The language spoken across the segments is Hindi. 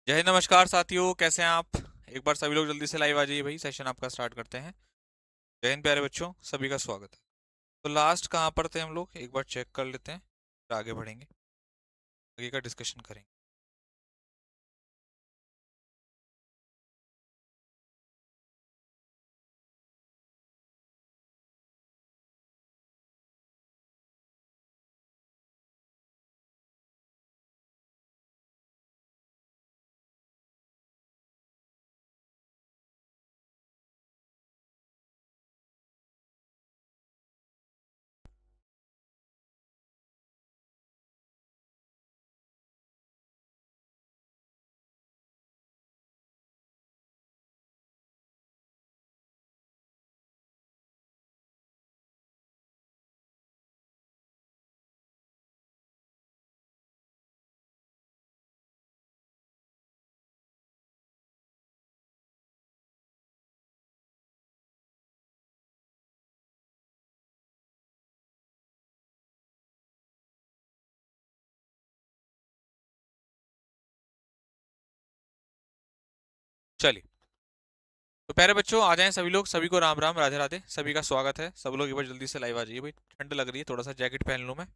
जय हिंद, नमस्कार साथियों, कैसे हैं आप। एक बार सभी लोग जल्दी से लाइव आ जाइए भाई, सेशन आपका स्टार्ट करते हैं। जय हिंद प्यारे बच्चों, सभी का स्वागत है। तो लास्ट कहाँ पर थे हम लोग, एक बार चेक कर लेते हैं, फिर आगे बढ़ेंगे, आगे का डिस्कशन करेंगे। चलिए, तो प्यारे बच्चों आ जाएं सभी लोग, सभी को राम राम, राधे राधे, सभी का स्वागत है। सब लोग एक बार जल्दी से लाइव आ जाइए भाई, ठंड लग रही है, थोड़ा सा जैकेट पहन लूं मैं।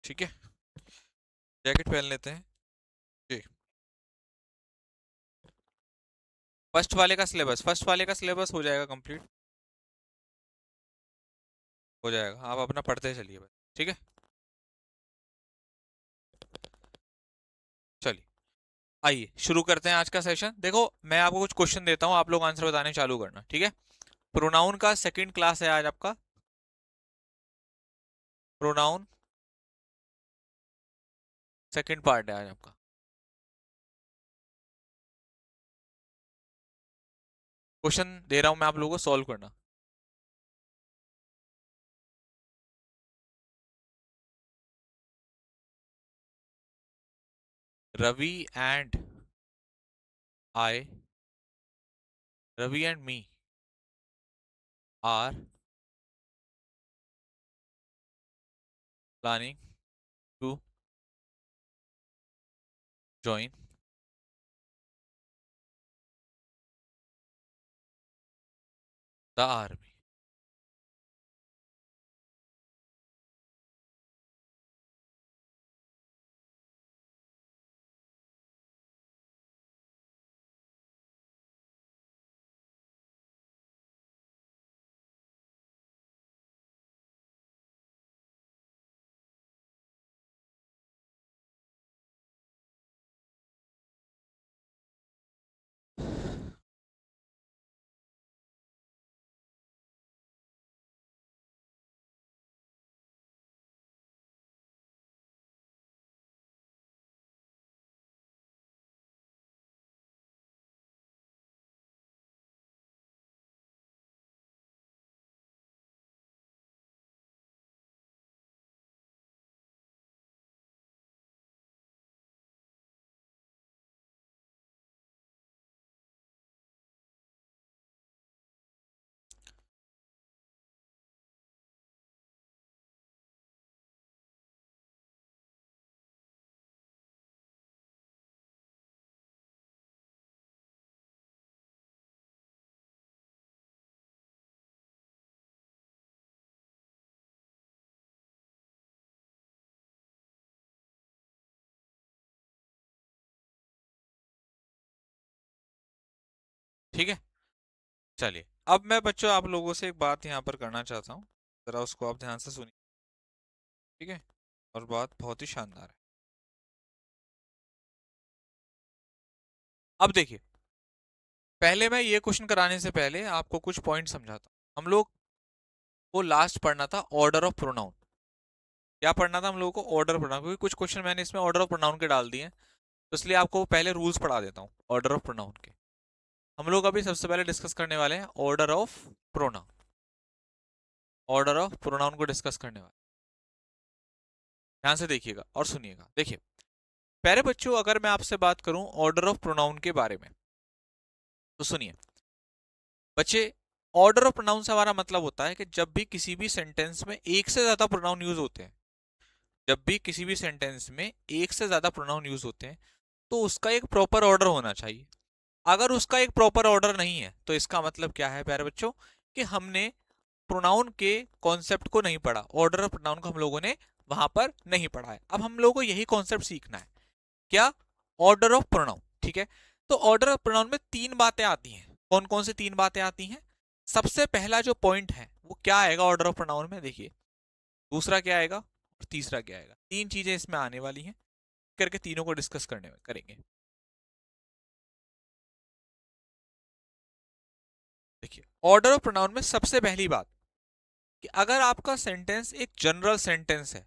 ठीक है, जैकेट पहन लेते हैं जी। फर्स्ट वाले का सिलेबस हो जाएगा कंप्लीट, हो जाएगा। आप अपना पढ़ते चलिए भाई, ठीक है। चलिए, आइए शुरू करते हैं आज का सेशन। देखो, मैं आपको कुछ क्वेश्चन देता हूँ, आप लोग आंसर बताने चालू करना, ठीक है। प्रोनाउन का सेकंड क्लास है आज आपका। प्रोनाउन सेकंड पार्ट है आज आपका। क्वेश्चन दे रहा हूं मैं आप लोगों को, सॉल्व करना। Ravi and I, Ravi and me are planning to join the army। ठीक है, चलिए। अब मैं बच्चों आप लोगों से एक बात यहाँ पर करना चाहता हूँ, जरा उसको आप ध्यान से सुनिए, ठीक है। और बात बहुत ही शानदार है। अब देखिए, पहले मैं ये क्वेश्चन कराने से पहले आपको कुछ पॉइंट समझाता हूँ। हम लोग को लास्ट पढ़ना था ऑर्डर ऑफ प्रोनाउन। क्या पढ़ना था हम लोगों को? ऑर्डर प्रोनाउन, क्योंकि कुछ क्वेश्चन मैंने इसमें ऑर्डर ऑफ प्रोनाउन के डाल दिए हैं, तो इसलिए आपको पहले रूल्स पढ़ा देता हूँ ऑर्डर ऑफ प्रोनाउन के। हम लोग अभी सबसे पहले डिस्कस करने वाले हैं order of pronoun. Order of pronoun को डिस्कस करने वाले, ध्यान से देखिएगा और सुनिएगा। देखिए प्यारे बच्चों, अगर मैं आपसे बात करूं ऑर्डर ऑफ प्रोनाउन के बारे में, तो सुनिए बच्चे। ऑर्डर ऑफ प्रोनाउन से हमारा मतलब होता है कि जब भी किसी भी सेंटेंस में एक से ज्यादा प्रोनाउन यूज होते हैं, जब भी किसी भी सेंटेंस में एक से ज्यादा प्रोनाउन यूज होते हैं, तो उसका एक प्रॉपर ऑर्डर होना चाहिए। अगर उसका एक प्रॉपर ऑर्डर नहीं है तो इसका मतलब क्या है प्यारे बच्चों, कि हमने प्रोनाउन के कॉन्सेप्ट को नहीं पढ़ा, ऑर्डर ऑफ प्रोनाउन को हम लोगों ने वहां पर नहीं पढ़ा है। अब हम लोगों को यही कॉन्सेप्ट सीखना है, क्या? Order of pronoun. ठीक है, तो ऑर्डर ऑफ प्रोनाउन में तीन बातें आती हैं। कौन कौन सी तीन बातें आती हैं? सबसे पहला जो पॉइंट है वो क्या आएगा ऑर्डर ऑफ प्रोनाउन में, देखिए। दूसरा क्या आएगा और तीसरा क्या आएगा, तीन चीजें इसमें आने वाली हैं, करके तीनों को डिस्कस करने में करेंगे। देखिए, ऑर्डर ऑफ प्रोनाउन में सबसे पहली बात कि अगर आपका सेंटेंस एक जनरल सेंटेंस है,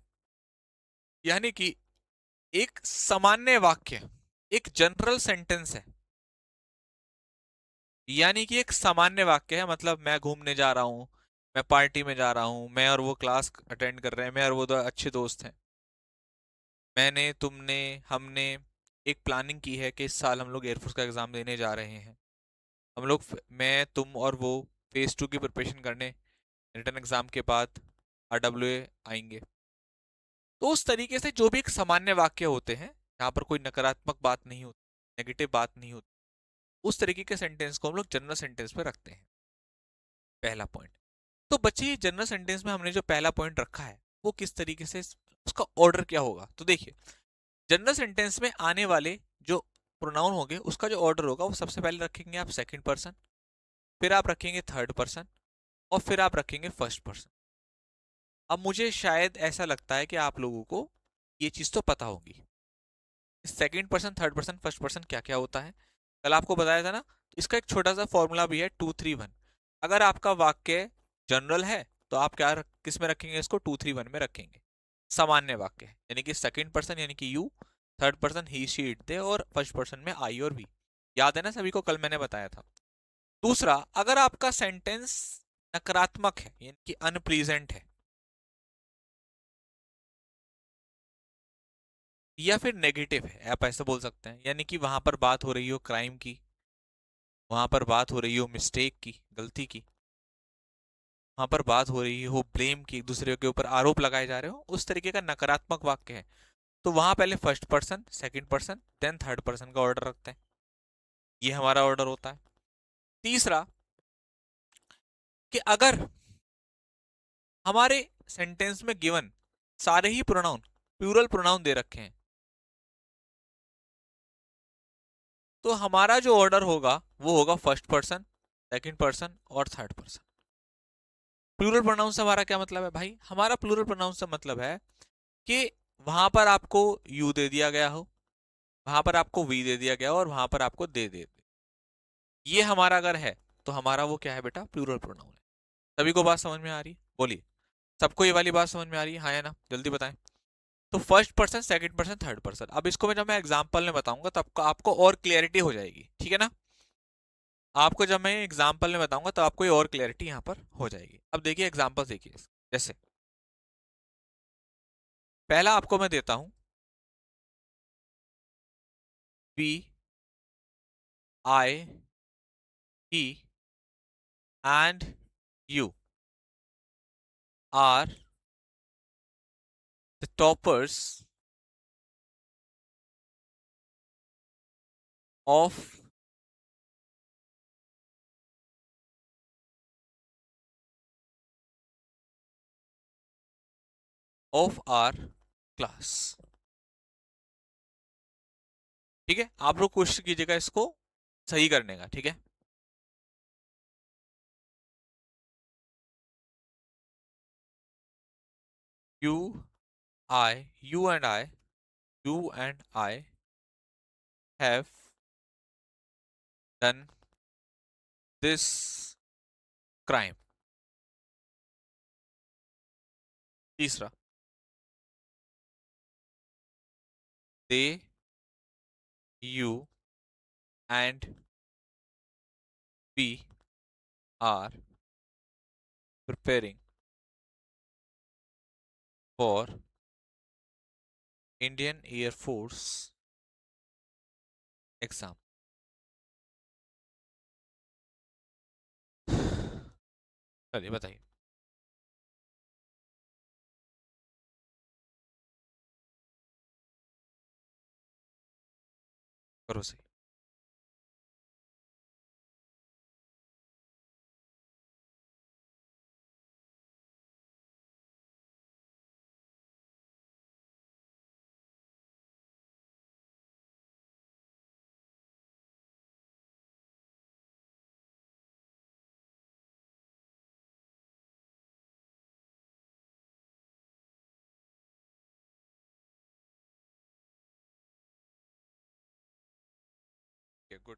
यानी कि एक सामान्य वाक्य, एक जनरल सेंटेंस है, यानी कि एक सामान्य वाक्य है, मतलब मैं घूमने जा रहा हूं, मैं पार्टी में जा रहा हूं, मैं और वो क्लास अटेंड कर रहे हैं, मैं और वो दो अच्छे दोस्त हैं, मैंने, तुमने, हमने एक प्लानिंग की है कि इस साल हम लोग एयरफोर्स का एग्जाम देने जा रहे हैं, हम लोग मैं, तुम और वो फेज 2 की प्रिपरेशन करने रिटर्न एग्जाम के बाद RWA आएंगे। तो उस तरीके से जो भी एक सामान्य वाक्य होते हैं, यहाँ पर कोई नकारात्मक बात नहीं होती, नेगेटिव बात नहीं होती, उस तरीके के सेंटेंस को हम लोग जनरल सेंटेंस में रखते हैं। पहला पॉइंट। तो बच्चे, ये जनरल सेंटेंस में हमने जो पहला पॉइंट रखा है वो किस तरीके से, उसका ऑर्डर क्या होगा, तो देखिए, जनरल सेंटेंस में आने वाले जो प्रोनाउन होंगे उसका जो ऑर्डर होगा वो सबसे पहले रखेंगे आप सेकंड पर्सन, फिर आप रखेंगे थर्ड पर्सन, और फिर आप रखेंगे फर्स्ट पर्सन। अब मुझे शायद ऐसा लगता है कि आप लोगों को ये चीज तो पता होगी, second person, third person, first person क्या क्या होता है, कल आपको बताया था ना। तो इसका एक छोटा सा फॉर्मूला भी है, 2-3-1। अगर आपका वाक्य जनरल है तो आप किस में रखेंगे इसको, 2-3-1 में रखेंगे। सामान्य वाक्य है, यानी कि सेकंड पर्सन यानी कि you, third person he she it they, और फर्स्ट पर्सन में आई और वी। याद है ना सभी को, कल मैंने बताया था। दूसरा, अगर आपका सेंटेंस नकारात्मक है यानी कि अनप्लीजेंट है, या फिर नेगेटिव है, आप ऐसे बोल सकते हैं, यानी कि वहां पर बात हो रही हो क्राइम की, वहां पर बात हो रही हो मिस्टेक की, गलती की, वहां पर बात हो रही हो ब्लेम की, दूसरे के ऊपर आरोप लगाए जा रहे हो, उस तरीके का नकारात्मक वाक्य है, तो वहां पहले first person, second person, then third person का ऑर्डर रखते हैं। ये हमारा ऑर्डर होता है। तीसरा, कि अगर हमारे सेंटेंस में गिवन सारे ही प्रोनाउन प्लूरल प्रोनाउन दे रखे हैं, तो हमारा जो ऑर्डर होगा वो होगा फर्स्ट पर्सन, सेकंड पर्सन और थर्ड पर्सन। प्लूरल प्रोनाउन से हमारा क्या मतलब है भाई, हमारा प्लूरल प्रोनाउन से मतलब है कि वहां पर आपको यू दे दिया गया हो, वहां पर आपको वी दे दिया गया हो, और वहां पर आपको दे। ये हमारा अगर है तो हमारा वो क्या है बेटा, प्लूरल प्रोनाउन है। सभी को बात समझ में आ रही है, बोलिए, सबको ये वाली बात समझ में आ रही है, हाँ या ना, जल्दी बताएं। तो first person, second person, third person, अब इसको मैं जब मैं एग्जांपल में बताऊंगा तब आपको और क्लियरिटी हो जाएगी, ठीक है ना। आपको जब मैं एग्जांपल में बताऊंगा तो आपको और क्लियरिटी यहाँ पर हो जाएगी। अब देखिए एग्जांपल देखिए, जैसे पहला आपको मैं देता हूं, we, I, he and you are the toppers of our class. ठीक है, आप लोग कोशिश कीजिएगा इसको सही करने का, ठीक है। You, I, you and I, you and I have done this crime. तीसरा, they, you and we are preparing for Indian Air Force exam. चलिए बताइए। करो सही। गुड।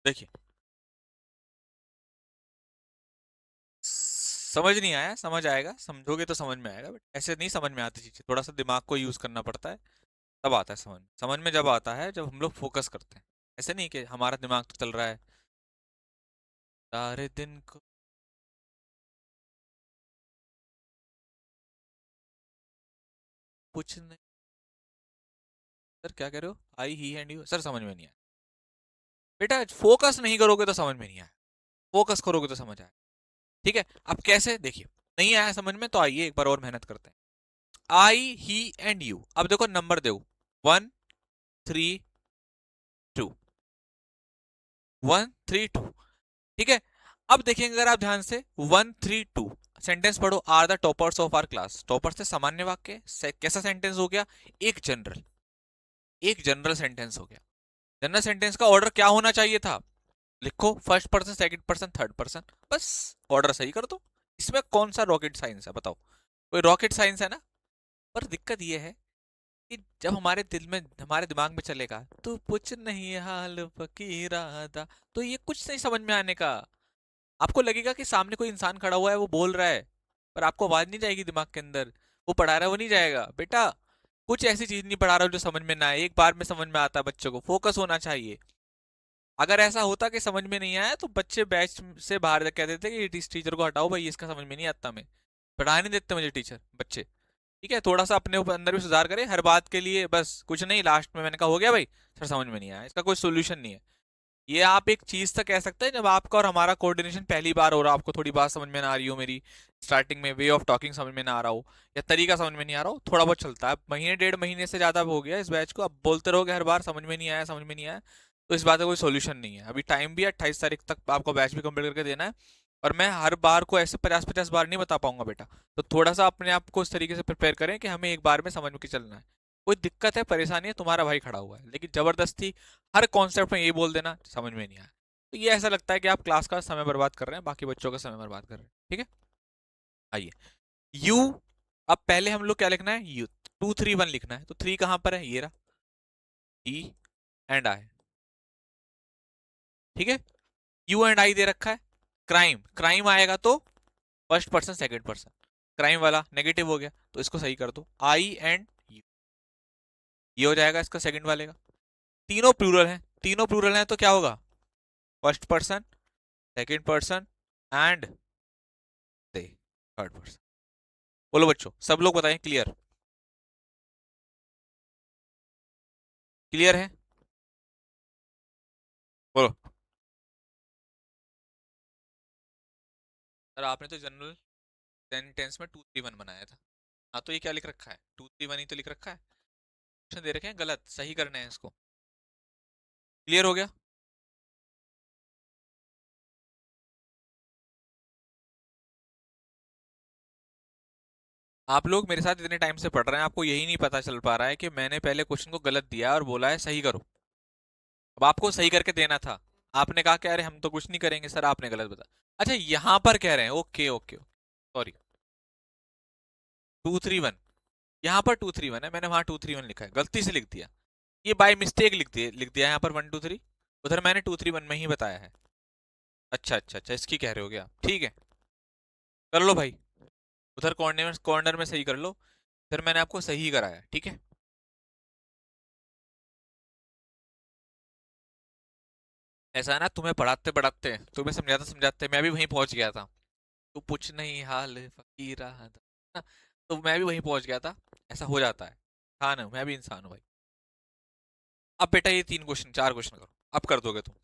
देखिए, समझ नहीं आया, समझ आएगा, समझोगे तो समझ में आएगा, बट ऐसे नहीं समझ में आती चीजें, थोड़ा सा दिमाग को यूज करना पड़ता है, तब आता है समझ में। समझ में जब आता है जब हम लोग फोकस करते हैं। ऐसे नहीं कि हमारा दिमाग तो चल रहा है सारे दिन को। कुछ नहीं। सर क्या कह रहे हो, आई ही एंड यू, सर समझ में नहीं आया। बेटा फोकस नहीं करोगे तो समझ में नहीं आया, फोकस करोगे तो समझ आए। ठीक है, अब कैसे देखिए, नहीं आया समझ में तो आइए एक बार और मेहनत करते हैं। आई ही एंड यू, अब देखो नंबर दो, 1 3 2, 1 3 2। ठीक है, अब देखेंगे अगर आप ध्यान से, 1 3 2 सेंटेंस पढ़ो, are the toppers of our class. Topper से सामान्य वाक्य, कैसा सेंटेंस हो गया, एक जनरल, एक जनरल सेंटेंस हो गया। जनरल सेंटेंस का ऑर्डर क्या होना चाहिए था, लिखो first person, second person, third person, बस ऑर्डर सही कर दो। इसमें कौन सा रॉकेट साइंस है बताओ, कोई रॉकेट साइंस है ना। पर दिक्कत यह है कि जब हमारे दिल में, हमारे दिमाग में चलेगा तो कुछ नहीं हाल फकीरादा, तो ये कुछ नहीं समझ में आने का। आपको लगेगा कि सामने कोई इंसान खड़ा हुआ है, वो बोल रहा है, पर आपको आवाज नहीं जाएगी दिमाग के अंदर, वो पढ़ा रहा है वो नहीं जाएगा बेटा। कुछ ऐसी चीज नहीं पढ़ा रहा जो समझ में ना आए, एक बार में समझ में आता है, बच्चों को फोकस होना चाहिए। अगर ऐसा होता कि समझ में नहीं आया तो बच्चे बैच से बाहर कहते थे कि इस टीचर को हटाओ भाई, इसका समझ में नहीं आता, मैं पढ़ा नहीं देते मुझे टीचर बच्चे। ठीक है, थोड़ा सा अपने ऊपर अंदर भी सुधार करें हर बात के लिए, बस कुछ नहीं लास्ट में मैंने कहा हो गया भाई, सर समझ में नहीं आया, इसका कोई सोल्यूशन नहीं है। ये आप एक चीज तक कह सकते हैं जब आपका और हमारा कोऑर्डिनेशन पहली बार हो रहा हो, आपको थोड़ी बात समझ में ना आ रही हो, मेरी स्टार्टिंग में वे ऑफ टॉकिंग समझ में ना आ रहा हो, या तरीका समझ में नहीं आ रहा हो, थोड़ा बहुत चलता है। महीने 1.5 महीने से ज्यादा हो गया इस बैच को, अब बोलते रहोगे हर बार समझ में नहीं आया, समझ में नहीं आया, तो इस बात का कोई सोल्यूशन नहीं है। अभी टाइम भी है, 28 तारीख तक आपको बैच भी कंप्लीट करके देना है, और मैं हर बार को ऐसे 50-50 बार नहीं बता पाऊंगा बेटा। तो थोड़ा सा अपने आप को इस तरीके से प्रिपेयर करें कि हमें एक बार में समझ में के चलना है। कोई दिक्कत है, परेशानी है, तुम्हारा भाई खड़ा हुआ है, लेकिन जबरदस्ती हर कॉन्सेप्ट में ये बोल देना समझ में नहीं आया, तो ये ऐसा लगता है कि आप क्लास का समय बर्बाद कर रहे हैं, बाकी बच्चों का समय बर्बाद कर रहे हैं। ठीक है, आइए, यू। अब पहले हम लोग क्या लिखना है, यू, 2 3 1 लिखना है, तो 3 कहां पर है, ये रहा, ई एंड आई। ठीक है, यू एंड आई दे रखा है। क्राइम, क्राइम आएगा तो first person second person, crime वाला नेगेटिव हो गया, तो इसको सही कर दो, आई एंड यू, ये हो जाएगा इसका सेकंड वाले का। तीनों प्लूरल हैं, तीनों प्लूरल हैं तो क्या होगा, first person, second person and they, third person. बोलो बच्चों, सब लोग बताएं, क्लियर, क्लियर है, बोलो। सर आपने तो जनरल सेंटेंस में 2 3 1 बनाया था। हाँ तो ये क्या लिख रखा है, 2 3 1 ही तो लिख रखा है, ऑप्शन दे रखे हैं गलत, सही करने हैं इसको। क्लियर हो गया। आप लोग मेरे साथ इतने टाइम से पढ़ रहे हैं, आपको यही नहीं पता चल पा रहा है कि मैंने पहले क्वेश्चन को गलत दिया और बोला है सही करो। अब आपको सही करके देना था। आपने कहा कि अरे हम तो कुछ नहीं करेंगे सर, आपने गलत बताया। अच्छा यहां पर कह रहे हैं, ओके ओके, सॉरी, 231। यहाँ पर 231 है, मैंने वहां 231 लिखा है, गलती से लिख दिया। ये बाय मिस्टेक लिख दिया यहाँ पर 123। उधर मैंने 231 में ही बताया है। अच्छा अच्छा अच्छा, इसकी कह रहे हो क्या, ठीक है, कर लो भाई। उधर कॉर्नर कॉर्नर में सही कर लो। फिर मैंने आपको सही कराया, ठीक है। ऐसा है ना, तुम्हें पढ़ाते पढ़ाते, तुम्हें समझाते समझाते मैं भी वहीं पहुंच गया था। तो पूछ नहीं हाल फकीरा ना, तो मैं भी वहीं पहुंच गया था। ऐसा हो जाता है, हाँ ना, मैं भी इंसान हूँ भाई। अब बेटा ये 3 क्वेश्चन 4 क्वेश्चन करो, अब कर दोगे तुम।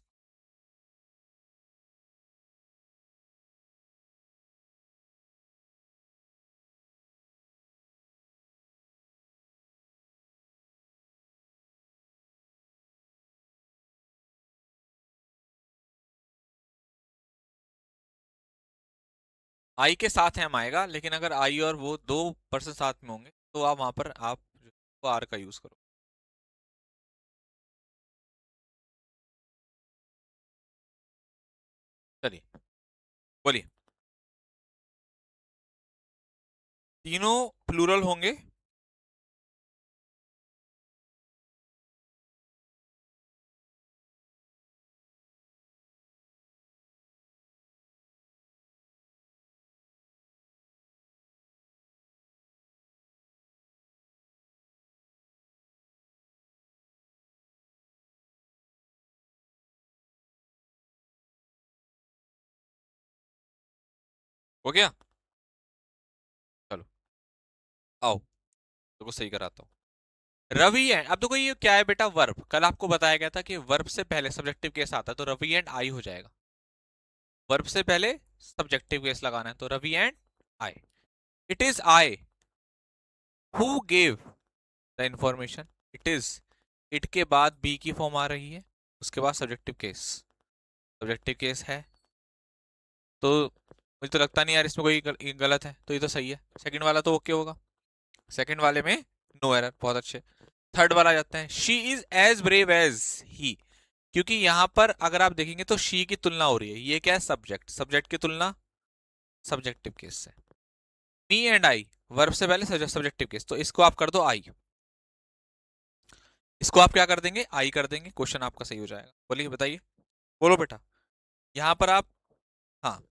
आई के साथ एम आएगा, लेकिन अगर आई और वो 2 पर्सन साथ में होंगे तो आप वहां पर आप आर का यूज करो। चलिए बोलिए। तीनों प्लूरल होंगे। हो गया। चलो आओ, तो सही कराता हूँ। रवि एंड, अब देखो ये क्या है बेटा, वर्ब। कल आपको बताया गया था कि वर्ब से पहले सब्जेक्टिव केस आता है, तो रवि एंड आई हो जाएगा। वर्ब से पहले सब्जेक्टिव केस लगाना है, तो Ravi and I. It is I who gave the information. It is, it के बाद बी की फॉर्म आ रही है, उसके बाद सब्जेक्टिव केस। सब्जेक्टिव केस है तो मुझे तो लगता नहीं यार इसमें कोई गलत है, तो ये तो सही है। सेकंड वाला तो ओके होगा, सेकंड वाले में नो एरर, बहुत अच्छे। थर्ड वाला जाते हैं, she is as brave as he. क्योंकि यहां पर अगर आप देखेंगे तो शी की तुलना हो रही है, ये क्या है, सब्जेक्ट, सब्जेक्ट की तुलना सब्जेक्टिव केस से। मी एंड आई, वर्ब से पहले सब्जेक्टिव केस, तो इसको आप कर दो आई। इसको आप क्या कर देंगे, आई कर देंगे, क्वेश्चन आपका सही हो जाएगा। बोलिए बताइए, बोलो बेटा। यहां पर आप, हाँ,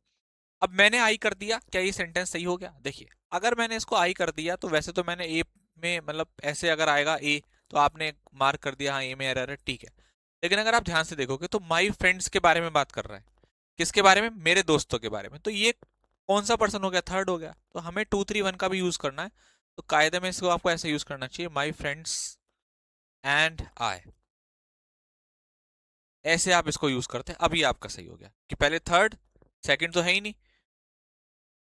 अब मैंने आई कर दिया, क्या ये सेंटेंस सही हो गया। देखिए अगर मैंने इसको आई कर दिया तो वैसे तो मैंने ए में, मतलब ऐसे अगर आएगा ए, तो आपने मार्क कर दिया हाँ ए में एरर है, ठीक है। लेकिन अगर आप ध्यान से देखोगे तो माई फ्रेंड्स के बारे में बात कर रहा है। किसके बारे में, मेरे दोस्तों के बारे में। तो ये कौन सा पर्सन हो गया, थर्ड हो गया। तो हमें 231 का भी यूज करना है। तो कायदे में इसको आपको ऐसे यूज करना चाहिए, माई फ्रेंड्स एंड आई। ऐसे आप इसको यूज करते हैं, अभी आपका सही हो गया कि पहले थर्ड, सेकंड तो है ही नहीं,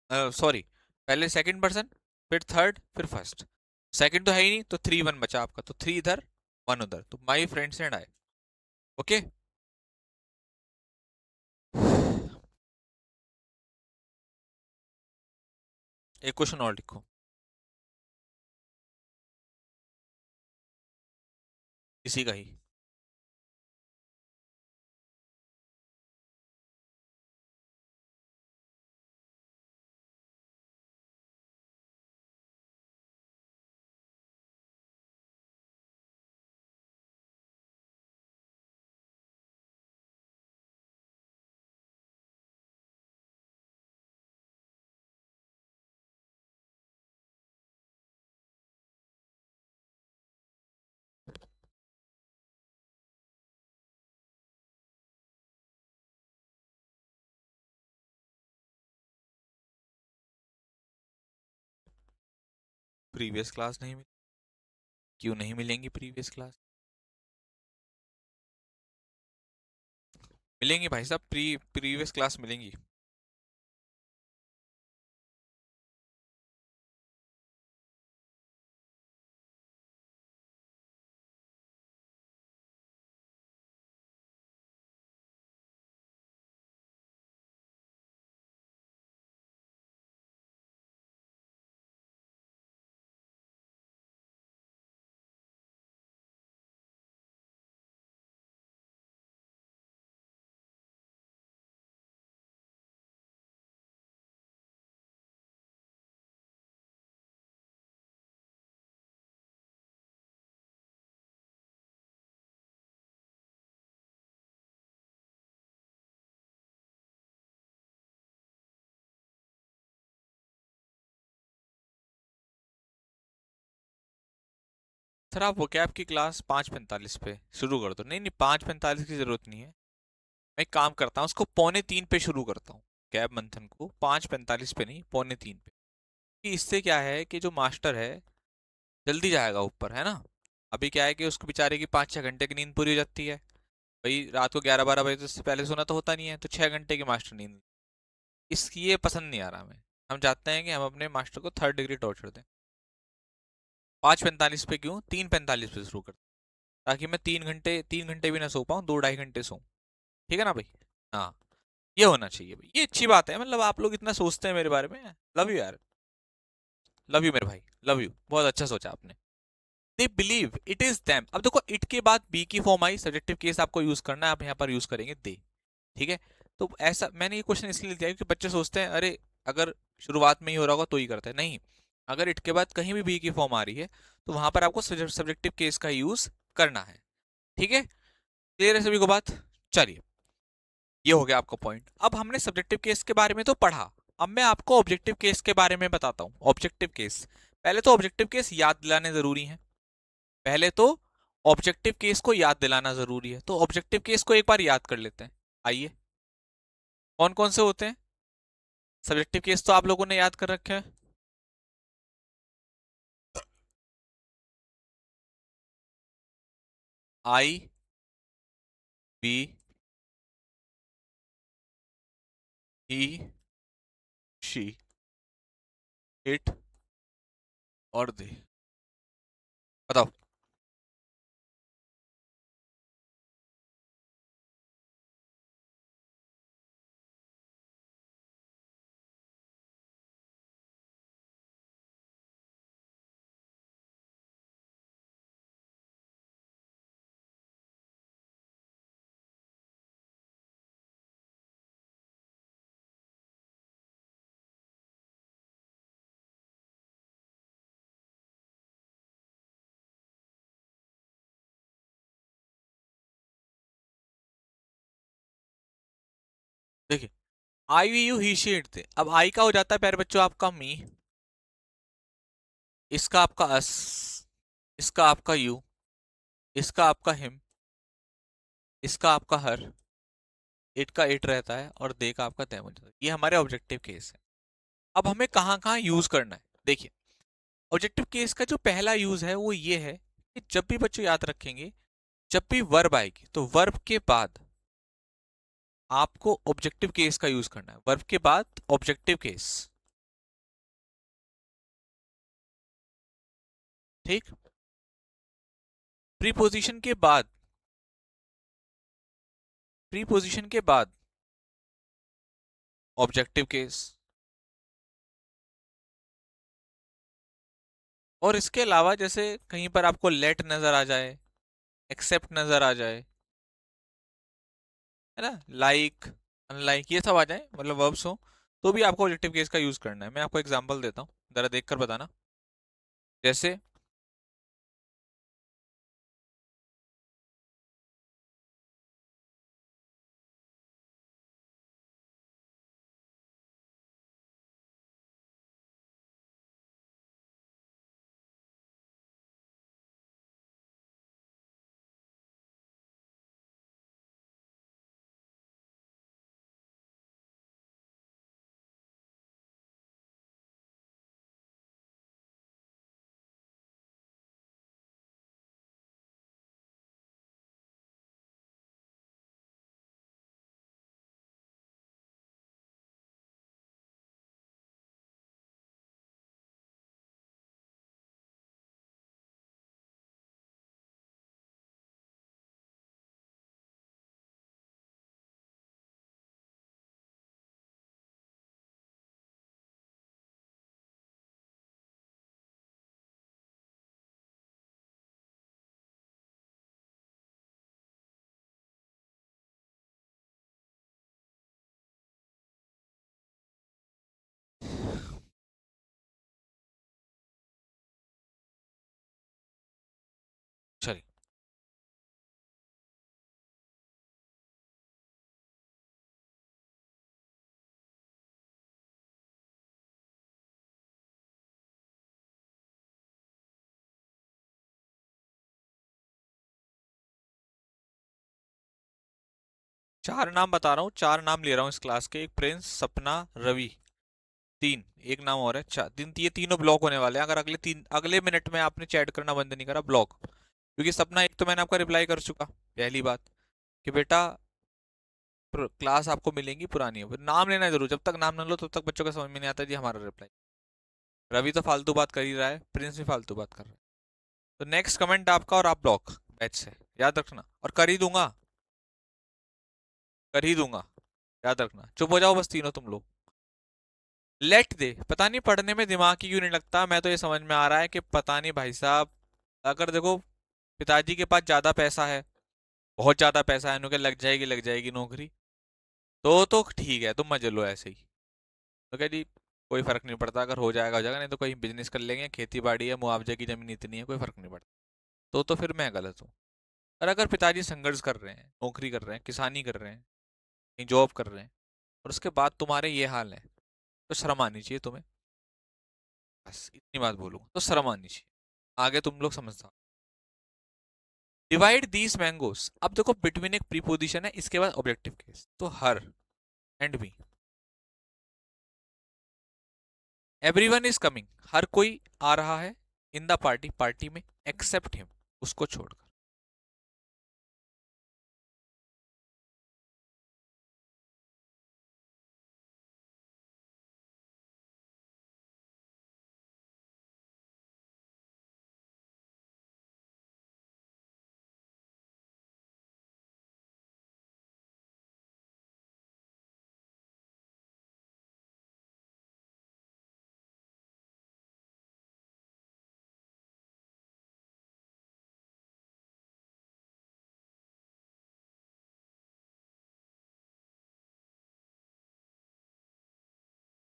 सॉरी, पहले सेकंड पर्सन, फिर थर्ड, फिर फर्स्ट। सेकंड तो है ही नहीं, तो 3-1 बचा आपका, तो 3 इधर 1 उधर, तो my friends and I. Okay. एक क्वेश्चन और लिखो, इसी का ही। प्रीवियस क्लास नहीं मिली, क्यों नहीं मिलेंगी प्रीवियस क्लास, मिलेंगी भाई साहब, प्रीवियस क्लास मिलेंगी। सर आप vocab की क्लास 5:45 पे शुरू कर दो। नहीं नहीं, 5:45 की जरूरत नहीं है। मैं एक काम करता हूँ, उसको 2:45 पे शुरू करता हूँ। कैब मंथन को 5:45 पे नहीं, 2:45 पे। कि इससे क्या है कि जो मास्टर है जल्दी जाएगा ऊपर, है ना। अभी क्या है कि उसको बेचारे की 5-6 घंटे की नींद पूरी हो जाती है। भाई रात को 11-12 बजे से पहले सोना तो होता नहीं है, तो 6 घंटे की मास्टर नींद। इसकी ये पसंद नहीं आ रहा हमें। हम चाहते हैं कि हम अपने मास्टर को 3rd डिग्री टॉर्चर दें। 5:45 पे क्यों, 3:45 पे शुरू कर, ताकि मैं 3 घंटे भी ना सो पाऊँ, 2-2.5 घंटे सो। ठीक है ना भाई। हाँ, ये होना चाहिए भाई, ये अच्छी बात है। मतलब आप लोग इतना सोचते हैं मेरे बारे में। लव यू यार, लव यू मेरे भाई, लव यू, बहुत अच्छा सोचा आपने। They believe it is them. अब देखो, इट के बाद बी की फॉर्म आई, सब्जेक्टिव केस आपको यूज करना है, आप यहाँ पर यूज करेंगे दे। ठीक है। तो ऐसा मैंने ये क्वेश्चन इसलिए दिया क्योंकि बच्चे सोचते हैं अरे अगर शुरुआत में ही हो रहा होगा तो ही करते हैं। नहीं, अगर इट के बाद कहीं भी बी की फॉर्म आ रही है तो वहां पर आपको सब्जेक्टिव केस का यूज करना है। ठीक है, क्लियर है सभी को बात। चलिए, ये हो गया आपका पॉइंट। अब हमने सब्जेक्टिव केस के बारे में तो पढ़ा, अब मैं आपको ऑब्जेक्टिव केस के बारे में बताता हूं। ऑब्जेक्टिव केस, पहले तो ऑब्जेक्टिव केस याद दिलाने जरूरी है। पहले तो ऑब्जेक्टिव केस को याद दिलाना जरूरी है, तो ऑब्जेक्टिव केस को एक बार याद कर लेते हैं। आइए, कौन कौन से होते हैं सब्जेक्टिव केस, तो आप लोगों ने याद कर रखे हैं। I, we, he, she, it और दे। बताओ। देखिए, I, we, you, he, she, it थे। अब आई का हो जाता है प्यारे बच्चों आपका मी, इसका आपका अस, इसका आपका यू, इसका आपका हिम, इसका आपका हर, इट का इट रहता है और दे का आपका them हो जाता है। ये हमारे ऑब्जेक्टिव केस है। अब हमें कहाँ कहाँ यूज करना है, देखिए। ऑब्जेक्टिव केस का जो पहला यूज है वो ये है कि जब भी बच्चों याद रखेंगे, जब भी वर्ब आएगी तो वर्ब के बाद आपको ऑब्जेक्टिव केस का यूज करना है। वर्ब के बाद ऑब्जेक्टिव केस। ठीक। प्रीपोजिशन के बाद, प्रीपोजिशन के बाद ऑब्जेक्टिव केस। और इसके अलावा जैसे कहीं पर आपको लेट नजर आ जाए, एक्सेप्ट नजर आ जाए, है ना, लाइक, अनलाइक, ये सब आ जाए, मतलब वर्ब्स हो, तो भी आपको ऑब्जेक्टिव केस का यूज करना है। मैं आपको एग्जांपल देता हूँ, जरा देखकर बताना। जैसे चलिए, 4 नाम बता रहा हूँ, 4 नाम ले रहा हूँ इस क्लास के। एक प्रिंस, सपना, रवि, 3, एक नाम और है, 4। ये तीनों ब्लॉक होने वाले हैं अगर अगले मिनट में आपने चैट करना बंद नहीं करा, ब्लॉक। क्योंकि सपना एक तो मैंने आपका रिप्लाई कर चुका, पहली बात कि बेटा क्लास आपको मिलेंगी पुरानी है, नाम लेना जरूर, जब तक नाम ना लो तब तक बच्चों को समझ में नहीं आता जी हमारा रिप्लाई। रवि तो फालतू बात कर ही रहा है, प्रिंस भी फालतू बात कर रहा है। तो नेक्स्ट कमेंट आपका और आप ब्लॉक बैच से, याद रखना। और कर ही दूंगा, कर ही दूंगा, याद रखना। चुप हो जाओ बस तीनों तुम लोग। लेट दे, पता नहीं पढ़ने में दिमाग ही क्यों नहीं लगता। मैं तो ये समझ में आ रहा है कि पता नहीं भाई साहब, अगर देखो पिताजी के पास ज्यादा पैसा है, बहुत ज्यादा पैसा है, उनके लग जाएगी नौकरी, तो ठीक है, तुम मजे लो ऐसे ही। तो क्या जी, कोई फर्क नहीं पड़ता, अगर हो जाएगा, नहीं तो कोई बिजनेस कर लेंगे, खेती बाड़ी है, मुआवजे की जमीन इतनी है, कोई फर्क नहीं पड़ता। तो फिर मैं गलत हूँ। और अगर पिताजी संघर्ष कर रहे हैं, नौकरी कर रहे हैं, किसानी कर रहे हैं, कहीं जॉब कर रहे हैं, और उसके बाद तुम्हारे ये हाल है, तो शर्म आनी चाहिए तुम्हें। बस इतनी बात बोलूंगा, तो शर्म आनी चाहिए। आगे तुम लोग समझदार। डिवाइड दीज मैंगोस, अब देखो बिटवीन एक प्रीपोजिशन है, इसके बाद ऑब्जेक्टिव केस, तो her and me, everyone is coming, हर कोई आ रहा है, इन द पार्टी, पार्टी में, एक्सेप्ट हिम, उसको छोड़कर।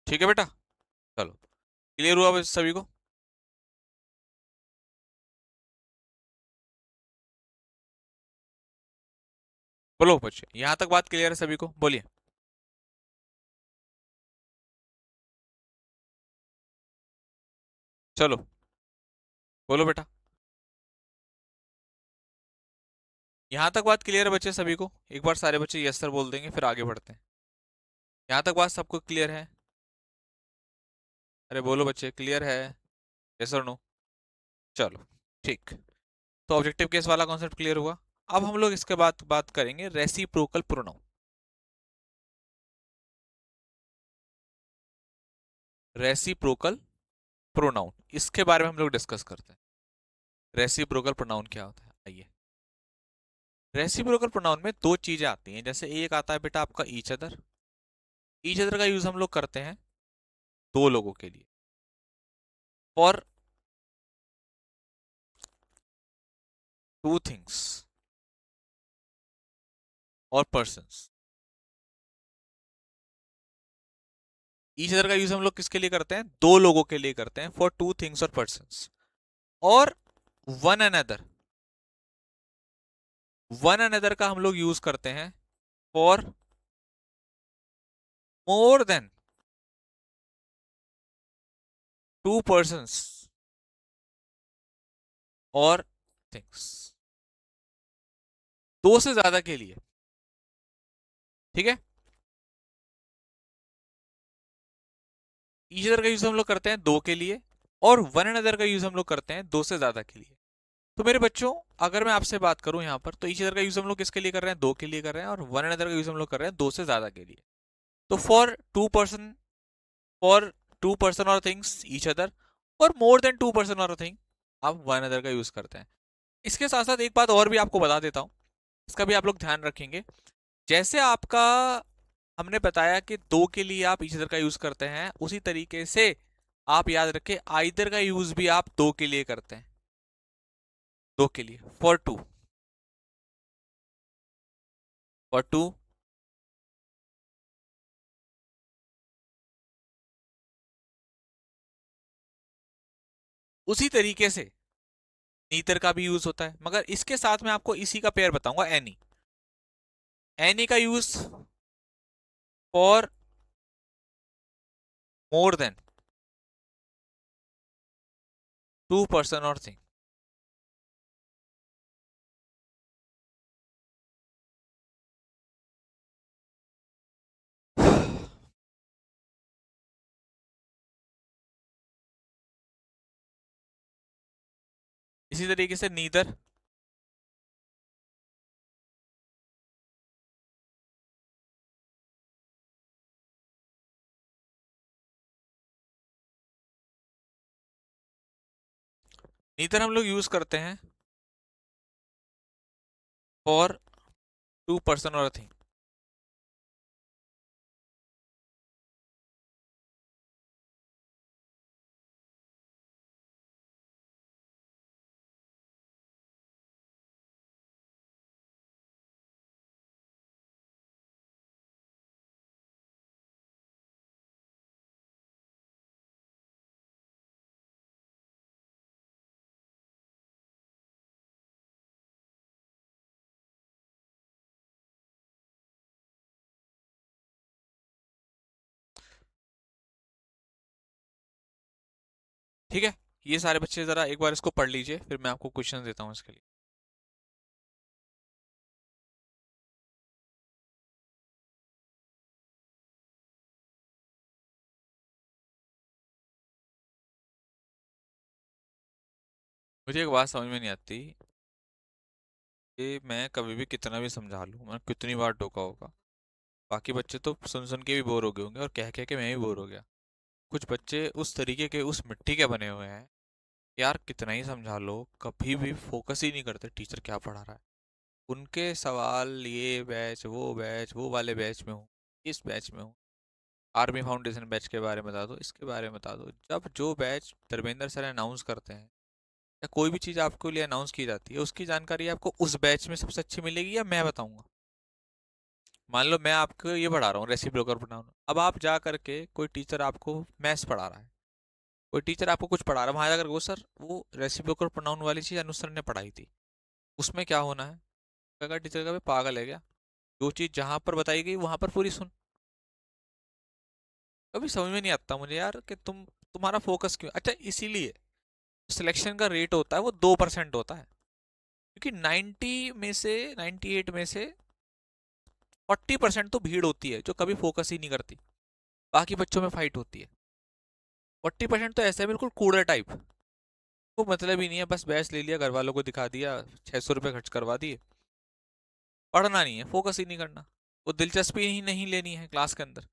ठीक है बेटा, चलो, क्लियर हुआ बस सभी को? बोलो बच्चे, यहां तक बात क्लियर है सभी को? बोलिए। चलो बोलो बेटा। यहां तक बात क्लियर है बच्चे सभी को? एक बार सारे बच्चे यस सर बोल देंगे, फिर आगे बढ़ते हैं। यहां तक बात सबको क्लियर है? अरे बोलो बच्चे, क्लियर है? यस और नो? चलो, ठीक। तो ऑब्जेक्टिव केस वाला कॉन्सेप्ट क्लियर हुआ। अब हम लोग इसके बाद बात करेंगे रेसिप्रोकल प्रोनाउन। रेसिप्रोकल प्रोनाउन, इसके बारे में हम लोग डिस्कस करते हैं। रेसिप्रोकल प्रोनाउन क्या होता है, आइए। रेसिप्रोकल प्रोनाउन में दो चीजें आती हैं, जैसे एक आता है बेटा आपका ईच अदर। ईच अदर का यूज हम लोग करते हैं दो लोगों के लिए, फॉर टू थिंग्स और पर्सन्स। ईच अदर का यूज हम लोग किसके लिए करते हैं? दो लोगों के लिए करते हैं, फॉर टू थिंग्स और पर्सन्स। और वन अनदर, वन अनदर का हम लोग यूज करते हैं for more than to persons और थिंग्स, दो से ज्यादा के लिए। ठीक है, ईच अदर का यूज हम लोग करते हैं दो के लिए, और वन अनदर का यूज हम लोग करते हैं दो से ज्यादा के लिए। तो मेरे बच्चों, अगर मैं आपसे बात करूं यहां पर, तो ईच अदर का यूज हम लोग किसके लिए कर रहे हैं? दो के लिए कर रहे हैं। और वन अनदर का यूज हम लोग कर रहे हैं दो से ज्यादा के लिए। तो फॉर टू पर्सन और थिंग्स ईच अदर, और मोर देन टू पर्सन और थिंग आप वन अदर का यूज करते हैं। इसके साथ साथ एक बात और भी आपको बता देता हूं, इसका भी आप लोग ध्यान रखेंगे। जैसे आपका हमने बताया कि दो के लिए आप ईच अदर का यूज करते हैं, उसी तरीके से आप याद रखें आइदर का यूज भी आप दो के लिए करते हैं। दो के लिए, फॉर टू, फॉर टू। उसी तरीके से नीतर का भी यूज होता है, मगर इसके साथ में आपको इसी का पेयर बताऊंगा, एनी। एनी का use for more than two person और थिंग। इसी तरीके से नीदर, नीदर हम लोग यूज करते हैं फॉर टू पर्सन और थिंग। ठीक है, ये सारे बच्चे जरा एक बार इसको पढ़ लीजिए, फिर मैं आपको क्वेश्चन देता हूँ इसके लिए। मुझे एक बात समझ में नहीं आती कि मैं कभी भी कितना भी समझा लूँ, मैं कितनी बार टोका होगा, बाकी बच्चे तो सुन सुन के भी बोर हो गए होंगे और कह कह के मैं भी बोर हो गया। कुछ बच्चे उस तरीके के उस मिट्टी के बने हुए हैं, यार कितना ही समझा लो कभी भी फोकस ही नहीं करते टीचर क्या पढ़ा रहा है। उनके सवाल ये बैच वो वाले बैच में हूँ, इस बैच में हूँ, आर्मी फाउंडेशन बैच के बारे में बता दो, इसके बारे में बता दो। जब जो बैच धर्मेंद्र सर अनाउंस करते हैं या कोई भी चीज़ आपके लिए अनाउंस की जाती है, उसकी जानकारी आपको उस बैच में सबसे अच्छी मिलेगी या मैं बताऊंगा। मान लो मैं आपको ये पढ़ा रहा हूँ रेसिप्रोकल प्रोनाउन, अब आप जा करके कोई टीचर आपको मैथ्स पढ़ा रहा है, कोई टीचर आपको कुछ पढ़ा रहा है, वहां जाकर वो सर वो रेसिप्रोकल प्रोनाउन वाली चीज़ अनुज सर ने पढ़ाई थी, उसमें क्या होना है, अगर टीचर का भी पागल है क्या, जो चीज़ जहां पर बताई गई वहां पर पूरी सुन। कभी समझ में नहीं आता मुझे यार कि तुम्हारा फोकस क्यों, अच्छा इसीलिए सिलेक्शन का रेट होता है वो 2% होता है, क्योंकि 98 में से 40% तो भीड़ होती है जो कभी फोकस ही नहीं करती, बाकी बच्चों में फाइट होती है। 40% तो ऐसे है बिल्कुल कूड़े टाइप, को मतलब ही नहीं है, बस बैच ले लिया, घर वालों को दिखा दिया, 600 रुपये खर्च करवा दिए, पढ़ना नहीं है, फोकस ही नहीं करना, वो दिलचस्पी ही नहीं लेनी है क्लास के अंदर।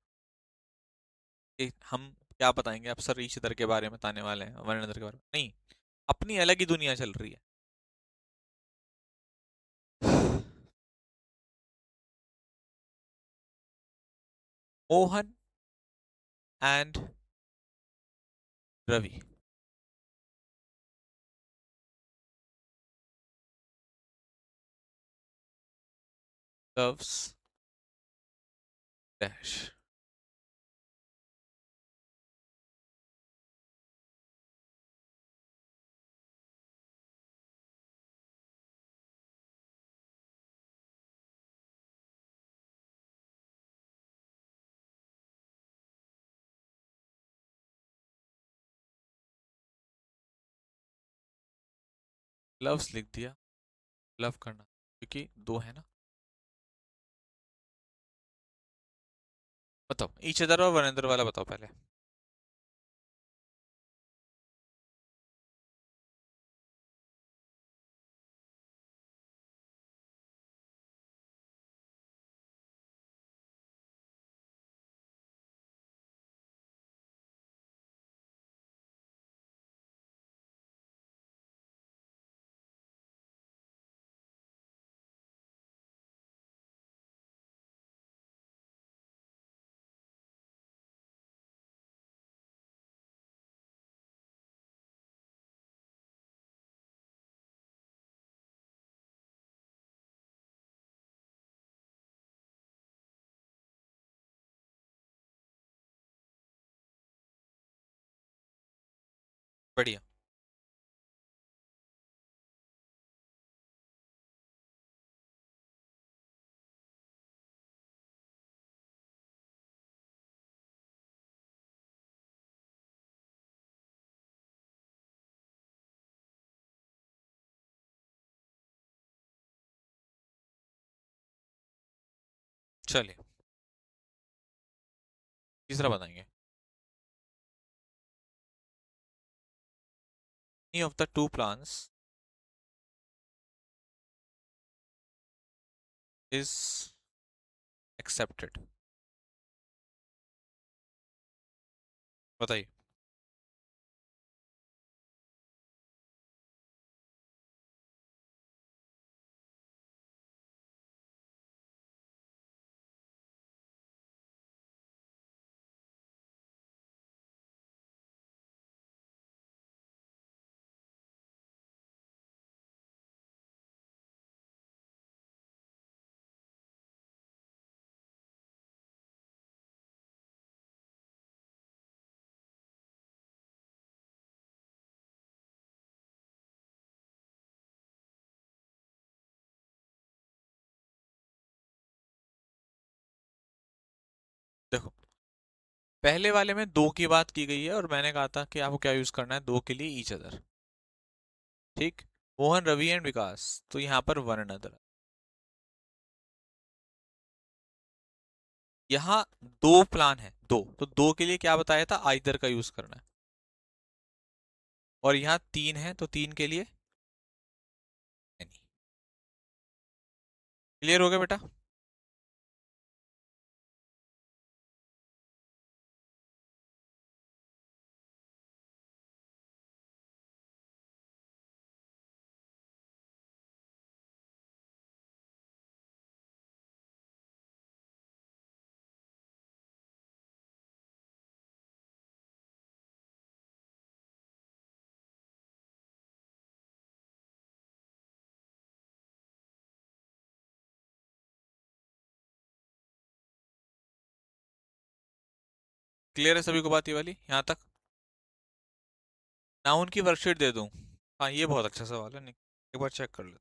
हम क्या बताएंगे, अब सर ईश इधर के बारे में बताने वाले हैं, वर्णन के बारे में नहीं, अपनी अलग ही दुनिया चल रही है। Mohan and Ravi loves dash. Loves लिख दिया, लव करना, क्योंकि दो है ना। बताओ ईच अदर और वरेंद्र वाला बताओ पहले। बढ़िया। चलिए तीसरा बताएंगे। Any of the two plants is accepted. बताइए। देखो, पहले वाले में दो की बात की गई है और मैंने कहा था कि आपको क्या यूज करना है, दो के लिए ईच अदर। ठीक। मोहन, रवि एंड विकास, तो यहाँ पर वन अनदर। यहाँ दो प्लान है, दो, तो दो के लिए क्या बताया था, आइदर का यूज करना है। और यहाँ तीन है तो तीन के लिए एनी। क्लियर हो गया बेटा? क्लियर है सभी को बात ये वाली यहाँ तक? नाउन की वर्कशीट दे दूं? हाँ, ये बहुत अच्छा सवाल है, एक बार चेक कर ले।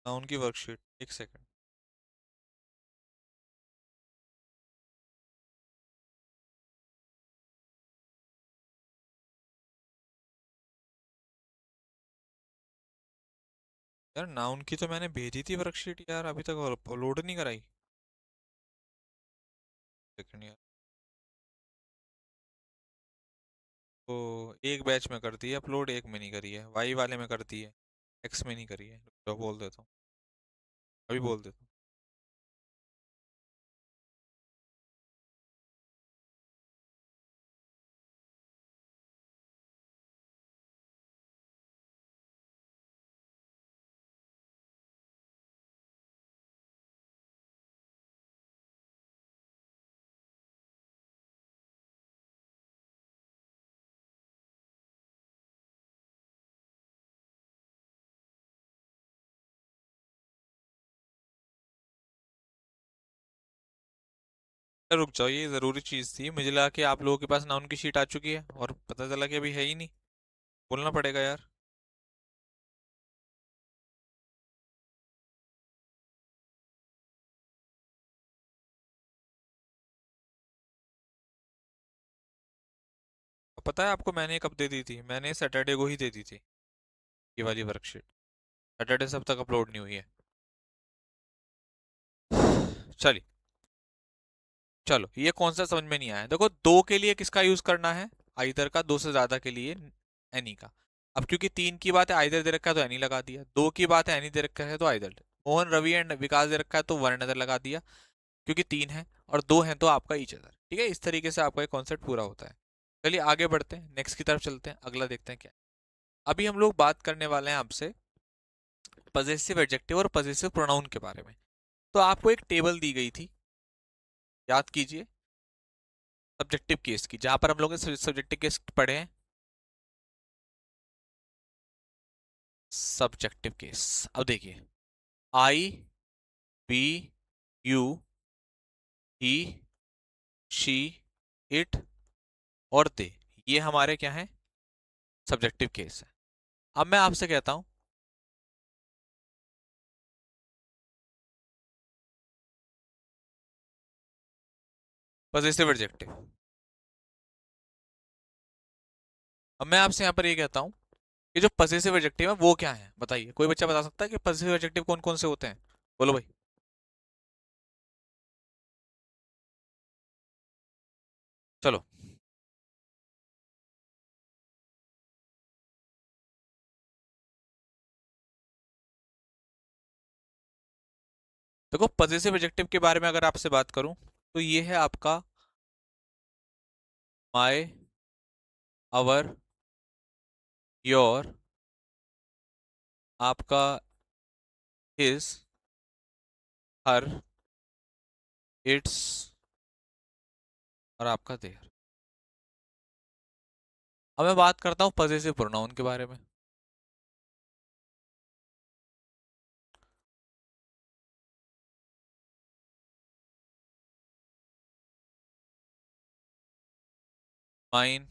नाउन की वर्कशीट, एक सेकंड। यार नाउन की तो मैंने भेजी थी वर्कशीट यार, अभी तक अपलोड नहीं कराई। सेकंड यार। तो एक बैच में कर दी है अपलोड, एक में नहीं करी है, वाई वाले में कर दी है, एक्स में नहीं करी है। तो बोल देता हूँ, अभी बोल देता हूँ। रुक जाओ, ये जरूरी चीज थी, मुझे लगा कि आप लोगों के पास नाउन की शीट आ चुकी है और पता चला कि अभी है ही नहीं। बोलना पड़ेगा यार। पता है आपको मैंने कब दे दी थी? मैंने सैटरडे को ही दे दी थी ये वाली वर्कशीट। सैटरडे से अब तक अपलोड नहीं हुई है। चलिए, चलो ये कौन सा समझ में नहीं आया। देखो, दो के लिए किसका यूज करना है, आइदर का, दो से ज्यादा के लिए एनी का। अब क्योंकि तीन की बात है, आइदर दे रखा है तो एनी लगा दिया, दो की बात है एनी दे रखा है तो आइदर। मोहन, रवि एंड विकास दे रखा है तो वन अनदर लगा दिया, क्योंकि तीन है और दो हैं तो आपका ईच अदर। ठीक है, इस तरीके से आपका एक कॉन्सेप्ट पूरा होता है। चलिए आगे बढ़ते हैं, नेक्स्ट की तरफ चलते हैं, अगला देखते हैं क्या है। अभी हम लोग बात करने वाले हैं आपसे पजेसिव एडजेक्टिव और पजेसिव प्रोनाउन के बारे में। तो आपको एक टेबल दी गई थी, याद कीजिए, सब्जेक्टिव केस की, जहां पर हम लोग ने सब्जेक्टिव केस पढ़े हैं। सब्जेक्टिव केस, अब देखिए, I, we, you, he, she, it और दे, ये हमारे क्या हैं, सब्जेक्टिव केस है। अब मैं आपसे कहता हूं पजेसिव एडजेक्टिव। अब मैं आपसे यहाँ पर ये कहता हूँ कि जो पजेसिव एडजेक्टिव है वो क्या है, बताइए। कोई बच्चा बता सकता है कि पजेसिव एडजेक्टिव कौन कौन से होते हैं? बोलो भाई। चलो, देखो पजेसिव एडजेक्टिव के बारे में अगर आपसे बात करूं तो ये है आपका माय, अवर, योर, आपका हिज, हर, इट्स और आपका देयर। अब मैं बात करता हूँ पजेसिव प्रोनाउन के बारे में। माइन,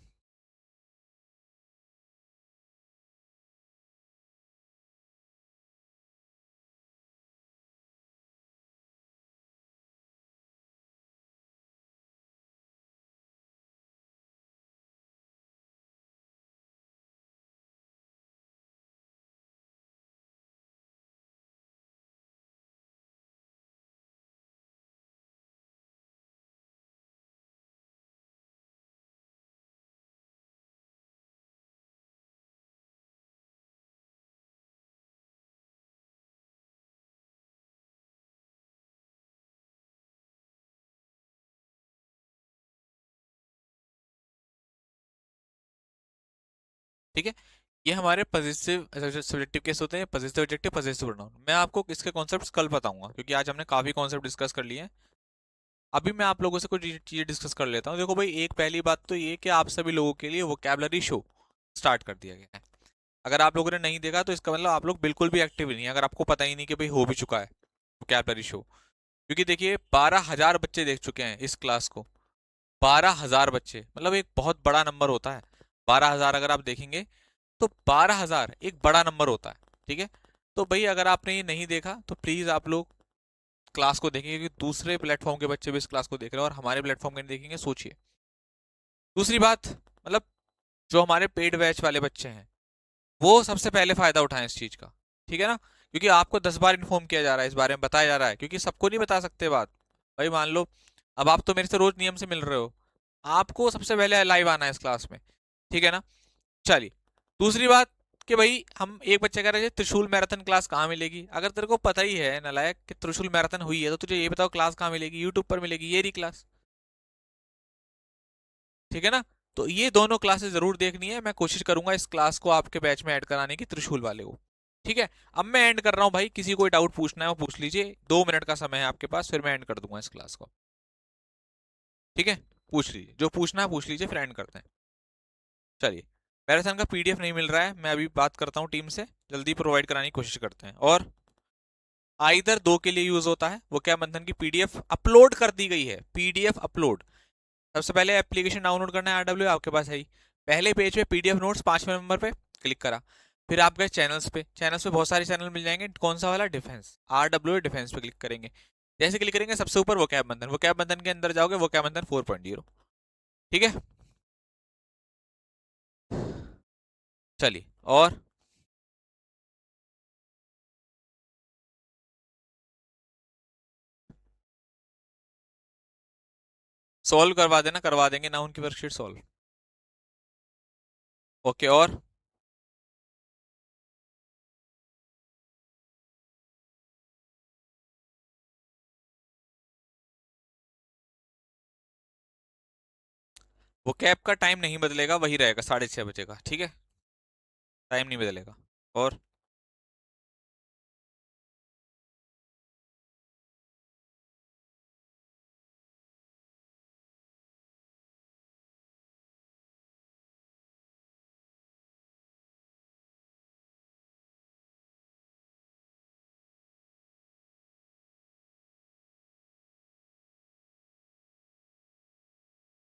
ठीक है। ये हमारे पजेसिव सब्जेक्टिव केस होते हैं, पजेसिव एडजेक्टिव, पजेसिव प्रोनाउन। मैं आपको इसके कॉन्सेप्ट्स कल बताऊंगा क्योंकि आज हमने काफी कॉन्सेप्ट डिस्कस कर लिए हैं। अभी मैं आप लोगों से कुछ चीजें डिस्कस कर लेता हूँ। देखो भाई, एक पहली बात तो ये कि आप सभी लोगों के लिए वोकैबुलरी शो स्टार्ट कर दिया गया है। अगर आप लोगों ने नहीं देखा तो इसका मतलब आप लोग बिल्कुल भी एक्टिव नहीं है, अगर आपको पता ही नहीं कि भाई हो भी चुका है वोकैबुलरी शो। क्योंकि देखिए 12,000 बच्चे देख चुके हैं इस क्लास को। 12,000 बच्चे मतलब एक बहुत बड़ा नंबर होता है। 12,000 अगर आप देखेंगे तो 12,000 एक बड़ा नंबर होता है। ठीक है। तो भाई अगर आपने ये नहीं देखा तो प्लीज आप लोग क्लास को देखेंगे, क्योंकि दूसरे प्लेटफॉर्म के बच्चे भी इस क्लास को देख रहे हैं और हमारे प्लेटफॉर्म के नहीं देखेंगे, सोचिए। दूसरी बात, मतलब जो हमारे पेड बैच वाले बच्चे हैं वो सबसे पहले फायदा उठाएं इस चीज का। ठीक है ना, क्योंकि आपको 10 बार इन्फॉर्म किया जा रहा है, इस बारे में बताया जा रहा है, क्योंकि सबको नहीं बता सकते बात। भाई मान लो अब आप तो मेरे से रोज नियम से मिल रहे हो, आपको सबसे पहले लाइव आना है इस क्लास में। ठीक है ना। चलिए, दूसरी बात कि भाई हम एक बच्चे कह रहे हैं त्रिशूल मैराथन क्लास कहाँ मिलेगी। अगर तेरे को पता ही है नालायक कि त्रिशूल मैराथन हुई है तो तुझे ये बताओ क्लास कहाँ मिलेगी। यूट्यूब पर मिलेगी, ये रही क्लास। ठीक है ना। तो ये दोनों क्लासेस जरूर देखनी है। मैं कोशिश करूंगा इस क्लास को आपके बैच में ऐड कराने की, त्रिशूल वाले को। ठीक है। अब मैं एंड कर रहा हूँ भाई, किसी को डाउट पूछना है वो पूछ लीजिए, 2 मिनट का समय है आपके पास, फिर मैं एंड कर दूंगा इस क्लास को। ठीक है। पूछ लीजिए, जो पूछना है पूछ लीजिए, फिर एंड करते हैं। चलिए, मैराथन का पीडीएफ नहीं मिल रहा है, मैं अभी बात करता हूँ टीम से, जल्दी प्रोवाइड कराने की कोशिश करते हैं। और आइदर दो के लिए यूज होता है, वो क्या, बंधन की पीडीएफ अपलोड कर दी गई है, पीडीएफ अपलोड। सबसे पहले एप्लीकेशन डाउनलोड करना है, आरडब्ल्यू आपके पास है ही। पहले पेज पे पीडीएफ नोट्स 5वें नंबर पे क्लिक करा। फिर आप गए चैनल्स पे, चैनल्स पे बहुत सारे चैनल मिल जाएंगे, कौन सा वाला, डिफेंस, आरडब्ल्यू डिफेंस पे क्लिक करेंगे। जैसे क्लिक करेंगे सबसे ऊपर वो कैब बंधन, वो कैब बंधन के अंदर जाओगे, वो कैब बंधन 4.0। ठीक है। चलिए, और सॉल्व करवा देना, करवा देंगे ना उनकी वर्कशीट सॉल्व। ओके, और वो कैब का टाइम नहीं बदलेगा, वही रहेगा 6:30 बजे का। ठीक है, टाइम नहीं बदलेगा। और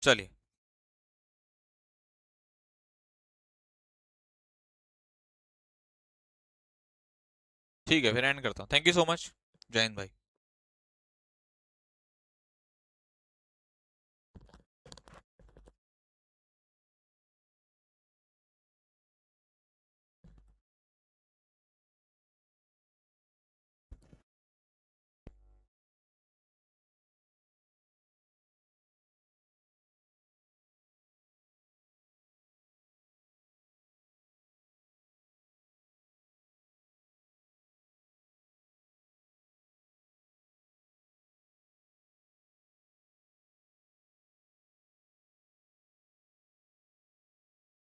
चलिए, ठीक है, फिर एंड करता हूँ। Thank you so much. जय हिंद भाई।